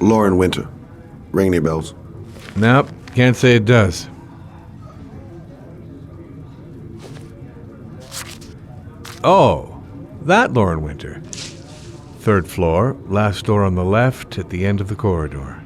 Lauren Winter. Ring any bells? Nope, can't say it does. Oh, that Lauren Winter. 3rd floor, last door on the left at the end of the corridor.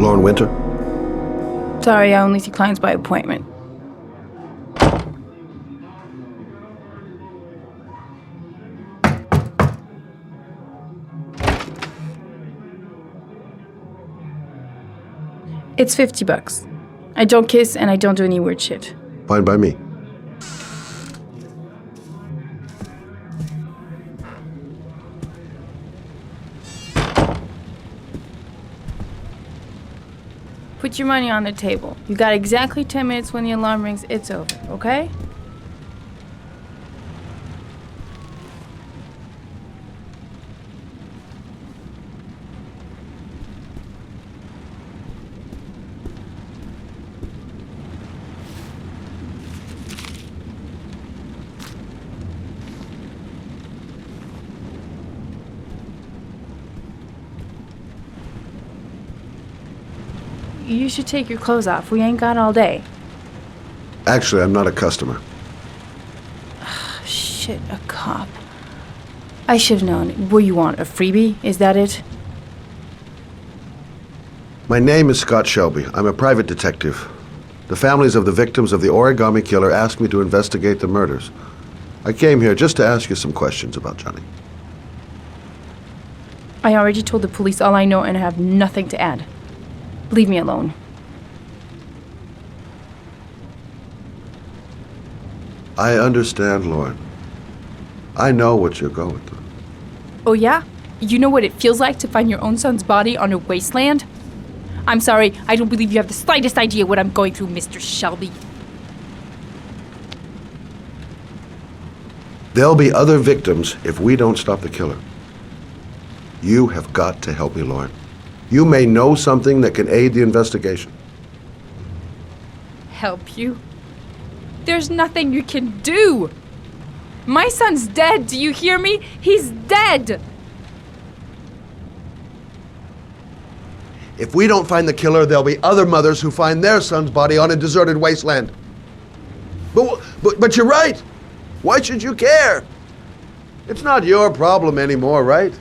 Lauren Winter? Sorry, I only see clients by appointment. It's $50. I don't kiss and I don't do any weird shit. Fine by me. Put your money on the table. You got exactly 10 minutes. When the alarm rings, it's over, okay? You should take your clothes off. We ain't got all day. Actually, I'm not a customer. Shit, a cop. I should have known. What do you want, a freebie? Is that it? My name is Scott Shelby. I'm a private detective. The families of the victims of the origami killer asked me to investigate the murders. I came here just to ask you some questions about Johnny. I already told the police all I know and I have nothing to add. Leave me alone. I understand, Lauren. I know what you're going through. Oh yeah? You know what it feels like to find your own son's body on a wasteland? I'm sorry, I don't believe you have the slightest idea what I'm going through, Mr. Shelby. There'll be other victims if we don't stop the killer. You have got to help me, Lauren. You may know something that can aid the investigation. Help you? There's nothing you can do! My son's dead, do you hear me? He's dead! If we don't find the killer, there'll be other mothers who find their son's body on a deserted wasteland. But you're right. Why should you care? It's not your problem anymore, right?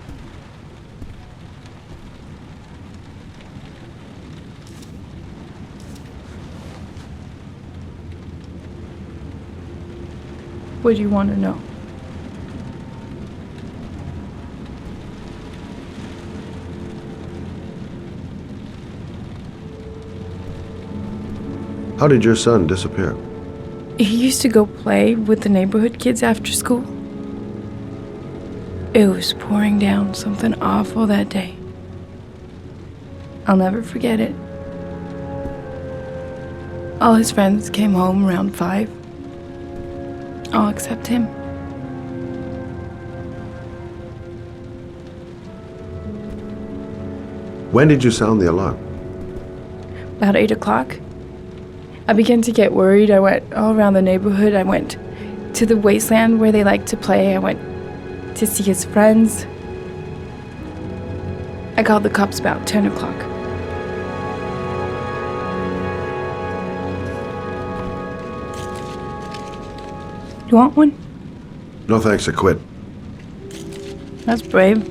What do you want to know? How did your son disappear? He used to go play with the neighborhood kids after school. It was pouring down something awful that day. I'll never forget it. All his friends came home around 5. All except him. When did you sound the alarm? About 8 o'clock. I began to get worried. I went all around the neighborhood. I went to the wasteland where they like to play. I went to see his friends. I called the cops about 10 o'clock. You want one? No thanks, I quit. That's brave.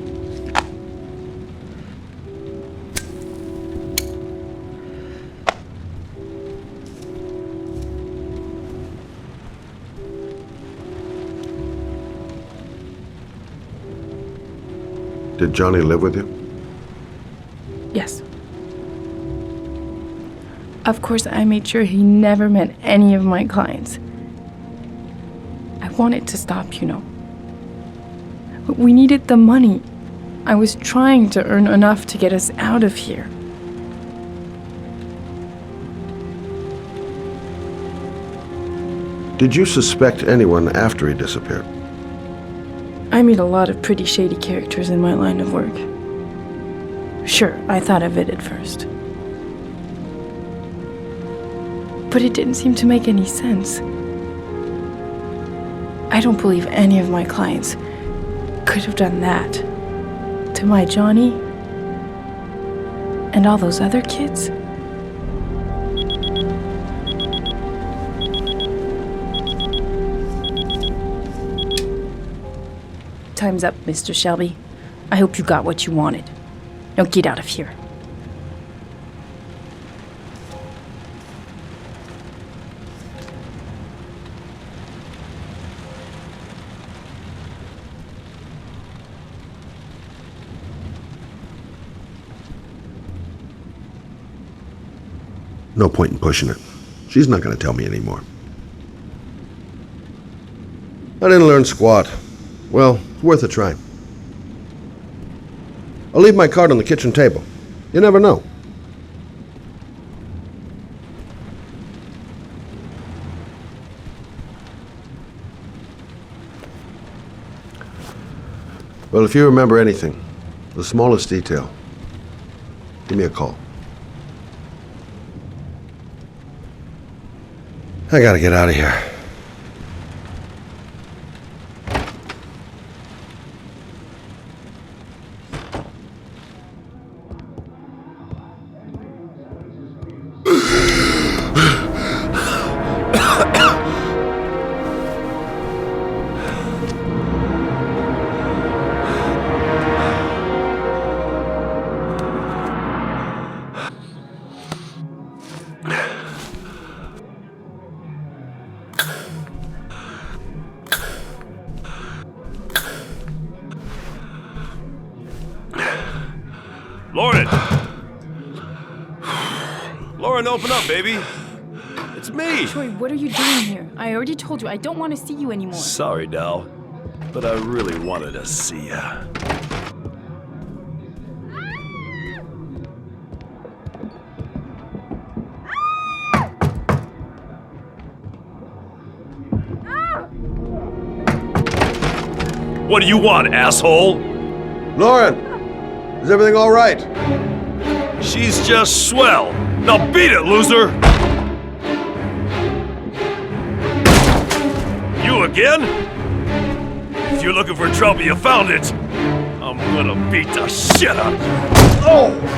Did Johnny live with you? Yes. Of course, I made sure he never met any of my clients. I wanted to stop, you know. But we needed the money. I was trying to earn enough to get us out of here. Did you suspect anyone after he disappeared? I meet a lot of pretty shady characters in my line of work. Sure, I thought of it at first. But it didn't seem to make any sense. I don't believe any of my clients could have done that to my Johnny and all those other kids. Time's up, Mr. Shelby. I hope you got what you wanted. Now get out of here. No point in pushing it. She's not going to tell me anymore. I didn't learn squat. Well, it's worth a try. I'll leave my card on the kitchen table. You never know. Well, if you remember anything, the smallest detail, give me a call. I gotta get out of here. Lauren! Lauren, open up, baby. It's me. Troy, what are you doing here? I already told you I don't want to see you anymore. Sorry, Dal, but I really wanted to see ya. What do you want, asshole? Lauren, is everything all right? She's just swell. Now beat it, loser! You again? If you're looking for trouble, you found it. I'm gonna beat the shit out of you. Oh!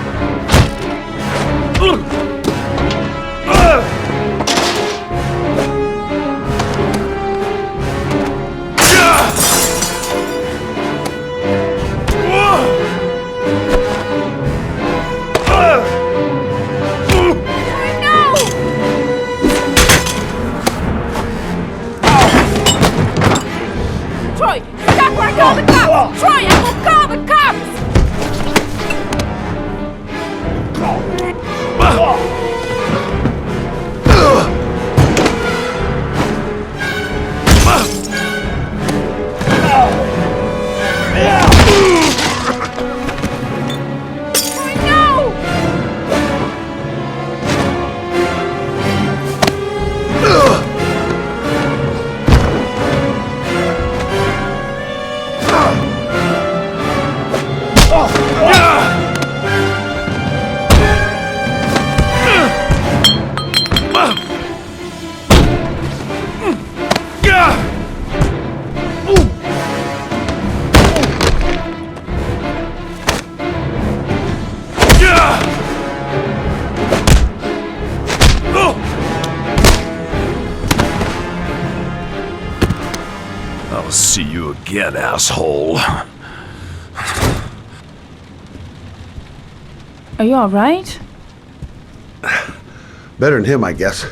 Troy, stop or I call the cops! Troy, I will call the cops! I'll see you again, asshole. Are you alright? Better than him, I guess.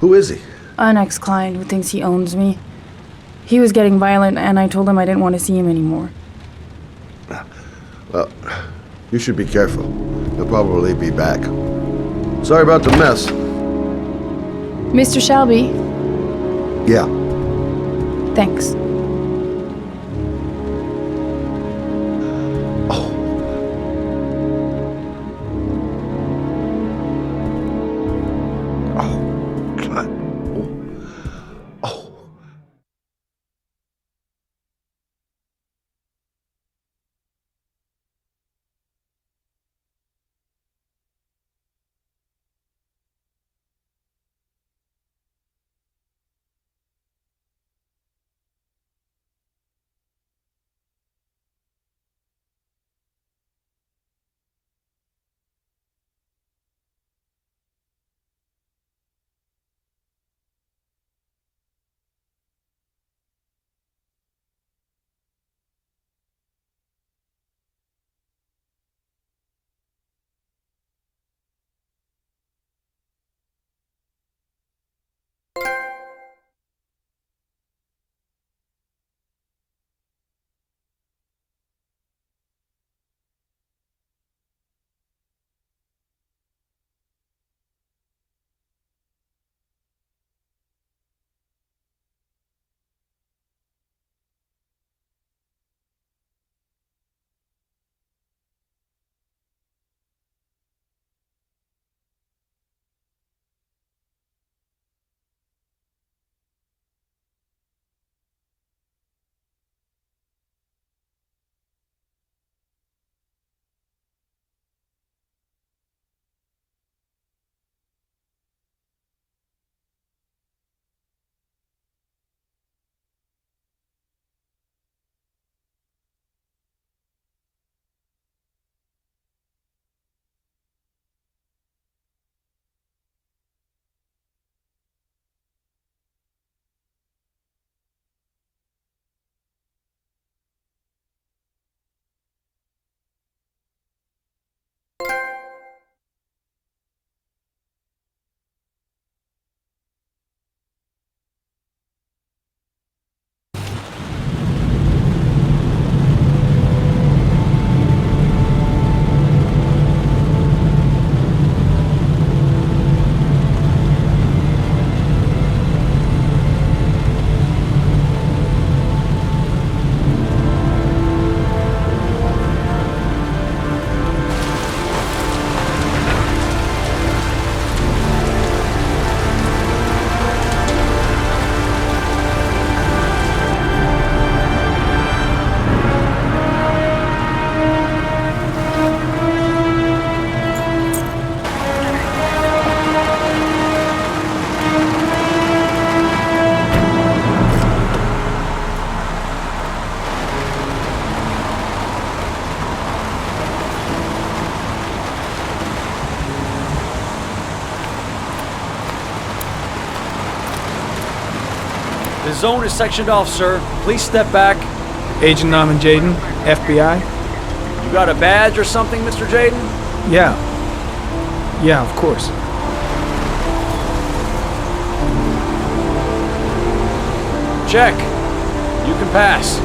Who is he? An ex-client who thinks he owns me. He was getting violent and I told him I didn't want to see him anymore. Well, you should be careful. He'll probably be back. Sorry about the mess. Mr. Shelby, Yeah. thanks. The zone is sectioned off, sir. Please step back. Agent Norman Jaden, FBI? You got a badge or something, Mr. Jaden? Yeah. Yeah, of course. Check. You can pass.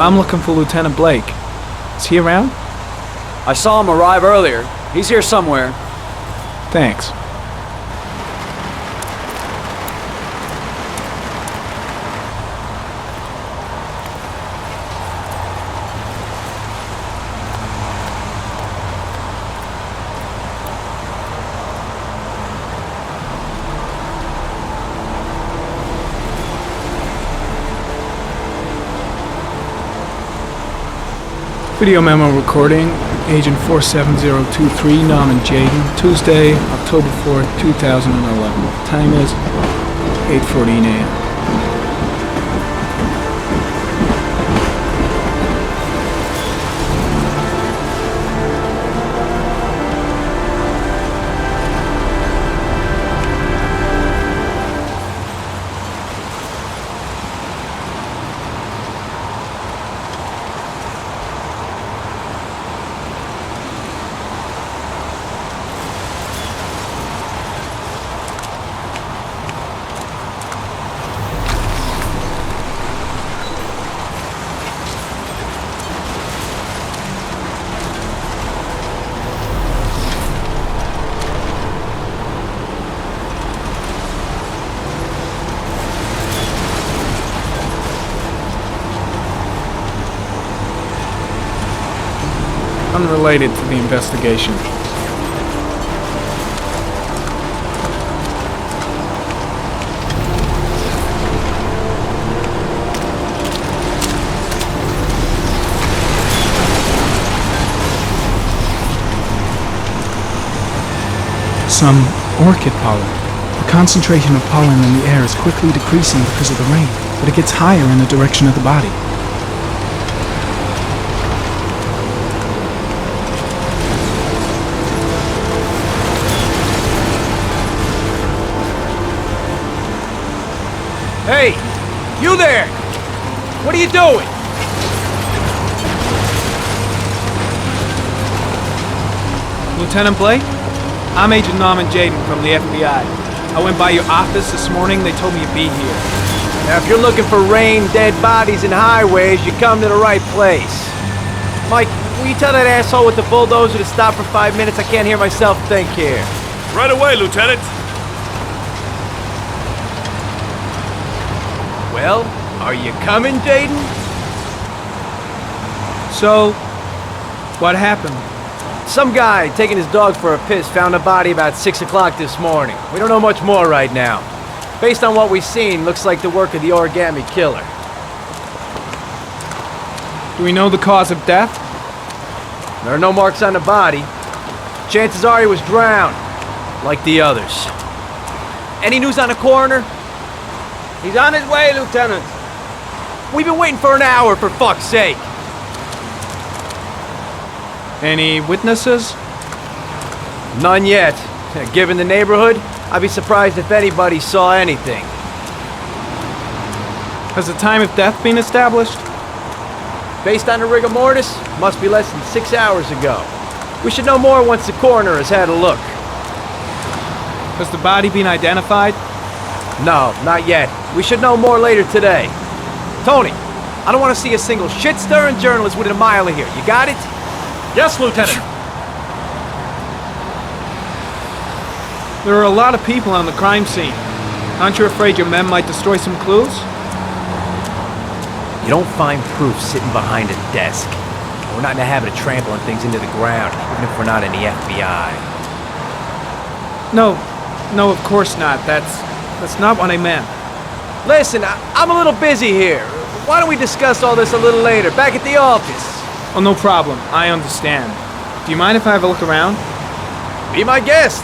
I'm looking for Lieutenant Blake. Is he around? I saw him arrive earlier. He's here somewhere. Thanks. Video memo recording, Agent 47023, Norman Jaden, Tuesday, October 4th, 2011. Time is 8:14 a.m. Unrelated to the investigation. Some orchid pollen. The concentration of pollen in the air is quickly decreasing because of the rain, but it gets higher in the direction of the body. Hey! You there! What are you doing? Lieutenant Blake? I'm Agent Norman Jaden from the FBI. I went by your office this morning. They told me you'd be here. Now, if you're looking for rain, dead bodies, and highways, you come to the right place. Mike, will you tell that asshole with the bulldozer to stop for 5 minutes? I can't hear myself think here. Right away, Lieutenant. Well, are you coming, Jaden? So, what happened? Some guy taking his dog for a piss found a body about 6 o'clock this morning. We don't know much more right now. Based on what we've seen, looks like the work of the origami killer. Do we know the cause of death? There are no marks on the body. Chances are he was drowned, like the others. Any news on the coroner? He's on his way, Lieutenant. We've been waiting for an hour, for fuck's sake. Any witnesses? None yet. Given the neighborhood, I'd be surprised if anybody saw anything. Has the time of death been established? Based on the rigor mortis, must be less than 6 hours ago. We should know more once the coroner has had a look. Has the body been identified? No, not yet. We should know more later today. Tony, I don't want to see a single shit-stirring journalist within a mile of here. You got it? Yes, Lieutenant. There are a lot of people on the crime scene. Aren't you afraid your men might destroy some clues? You don't find proof sitting behind a desk. We're not in the habit of trampling things into the ground, even if we're not in the FBI. No, of course not. That's not what I meant. Listen, I'm a little busy here. Why don't we discuss all this a little later, back at the office? Oh, no problem. I understand. Do you mind if I have a look around? Be my guest.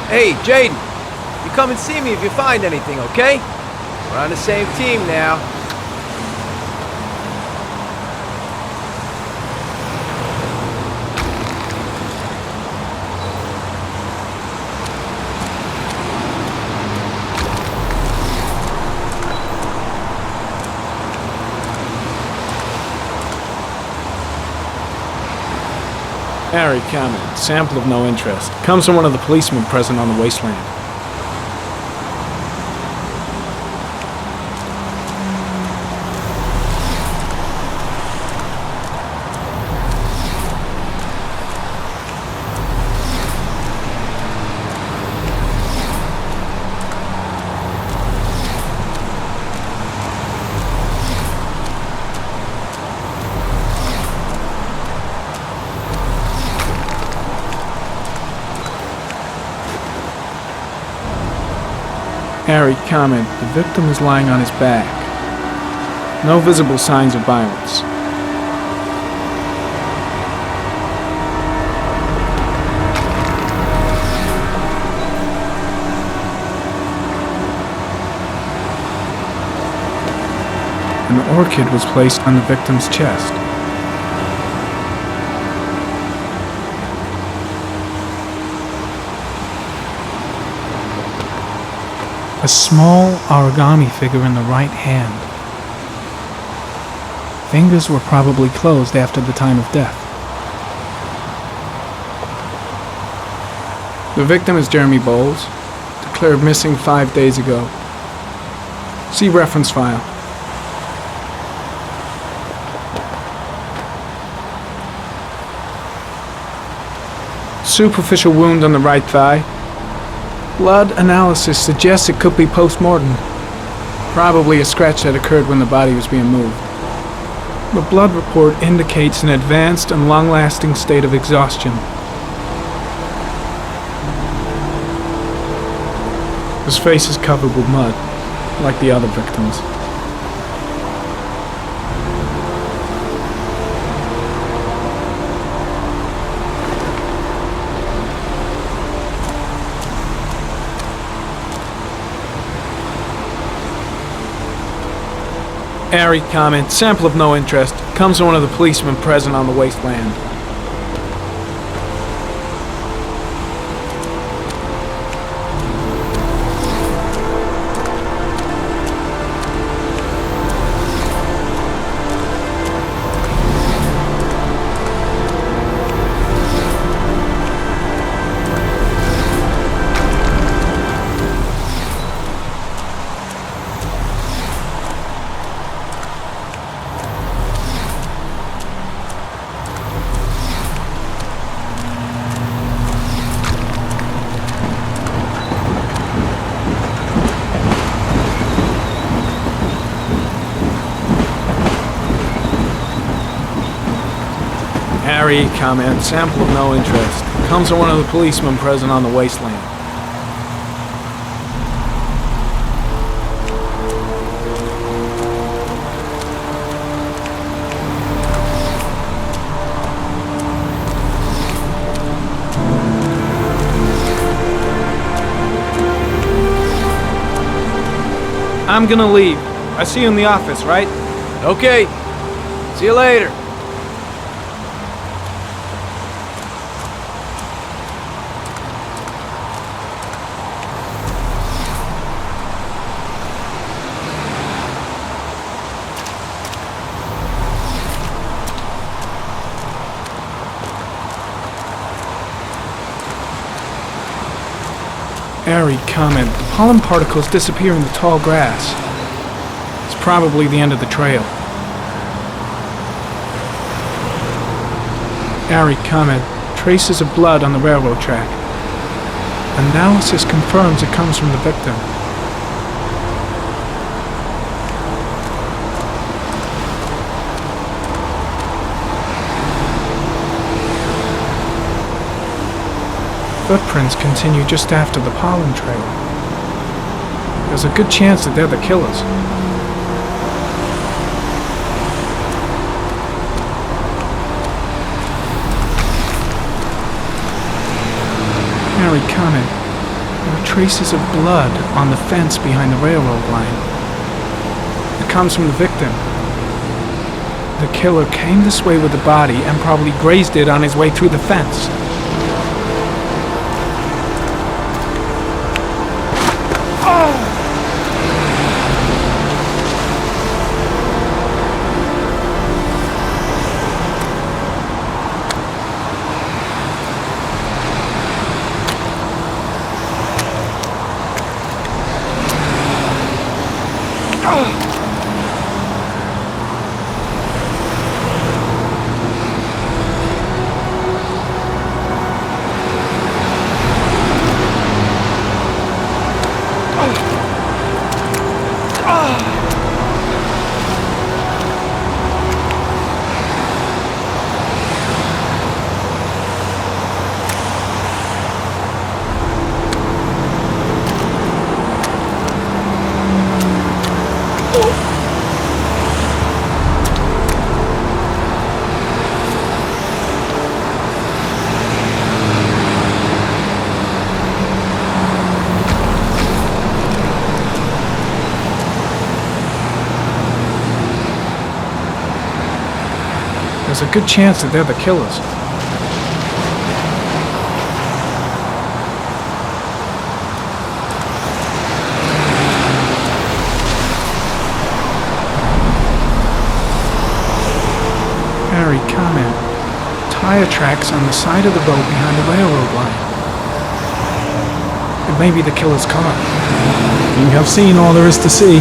Hey, Jaden, you come and see me if you find anything, okay? We're on the same team now. Harry comment. Sample of no interest. Comes from one of the policemen present on the wasteland. Harry comment. The victim is lying on his back. No visible signs of violence. An orchid was placed on the victim's chest. A small origami figure in the right hand. Fingers were probably closed after the time of death. The victim is Jeremy Bowles, declared missing 5 days ago. See reference file. Superficial wound on the right thigh. Blood analysis suggests it could be post-mortem. Probably a scratch that occurred when the body was being moved. The blood report indicates an advanced and long-lasting state of exhaustion. His face is covered with mud, like the other victims. Airy comment, sample of no interest, comes from one of the policemen present on the wasteland. Harry, comment, sample of no interest. Comes from one of the policemen present on the wasteland. I'm gonna leave. I see you in the office, right? Okay. See you later. Airy comment. The pollen particles disappear in the tall grass. It's probably the end of the trail. Airy comment. Traces of blood on the railroad track. Analysis confirms it comes from the victim. Footprints continue just after the pollen trail. There's a good chance that they're the killers. Harry comment. There are traces of blood on the fence behind the railroad line. It comes from the victim. The killer came this way with the body and probably grazed it on his way through the fence. There's a good chance that they're the killers. Harry comment. Tire tracks on the side of the road behind the railroad line. It may be the killer's car. You have seen all there is to see.